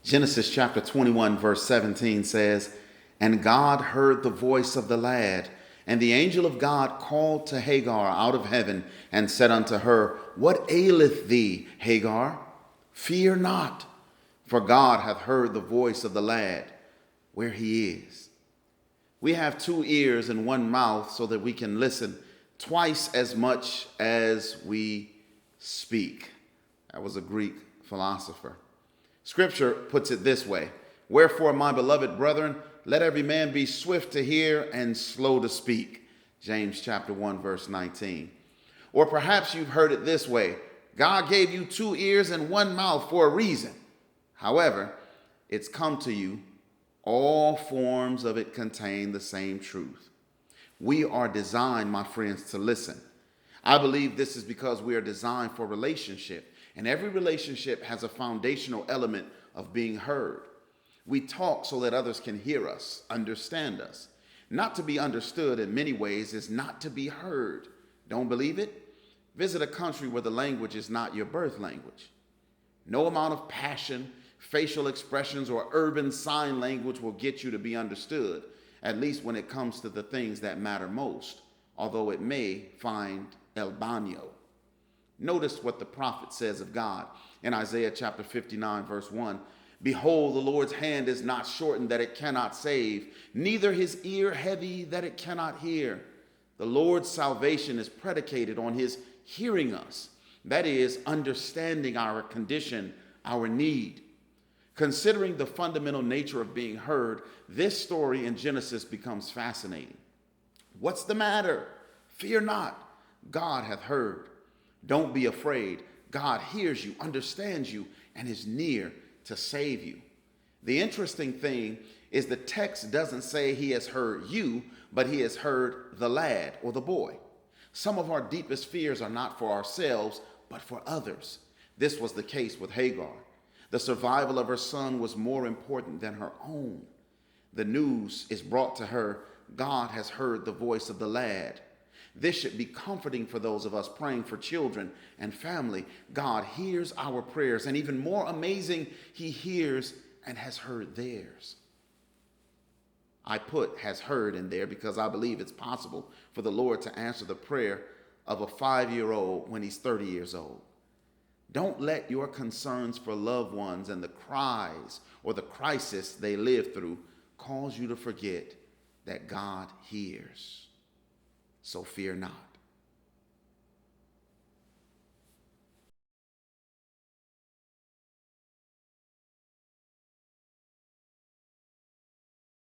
Genesis chapter 21, verse 17 says, "And God heard the voice of the lad, and the angel of God called to Hagar out of heaven and said unto her, What aileth thee, Hagar? Fear not, for God hath heard the voice of the lad where he is." We have 2 ears and 1 mouth so that we can listen twice as much as we speak. That was a Greek philosopher. Scripture puts it this way: "Wherefore, my beloved brethren, let every man be swift to hear and slow to speak." James chapter 1, verse 19. Or perhaps you've heard it this way: God gave you 2 ears and 1 mouth for a reason. However, it's come to you, all forms of it contain the same truth. We are designed, my friends, to listen. I believe this is because we are designed for relationship, and every relationship has a foundational element of being heard. We talk so that others can hear us, understand us. Not to be understood in many ways is not to be heard. Don't believe it? Visit a country where the language is not your birth language. No amount of passion, facial expressions, or urban sign language will get you to be understood, at least when it comes to the things that matter most, although it may find el baño. Notice what the prophet says of God in Isaiah chapter 59, verse 1. "Behold, the Lord's hand is not shortened that it cannot save, neither his ear heavy that it cannot hear." The Lord's salvation is predicated on his hearing us, that is, understanding our condition, our need. Considering the fundamental nature of being heard, this story in Genesis becomes fascinating. What's the matter? Fear not, God hath heard. Don't be afraid. God hears you, understands you, and is near to save you. The interesting thing is the text doesn't say he has heard you, but he has heard the lad or the boy. Some of our deepest fears are not for ourselves, but for others. This was the case with Hagar. The survival of her son was more important than her own. The news is brought to her: God has heard the voice of the lad. This should be comforting for those of us praying for children and family. God hears our prayers, and even more amazing, he hears and has heard theirs. I put "has heard" in there because I believe it's possible for the Lord to answer the prayer of a 5-year-old when he's 30 years old. Don't let your concerns for loved ones and the cries or the crisis they live through cause you to forget that God hears. So fear not.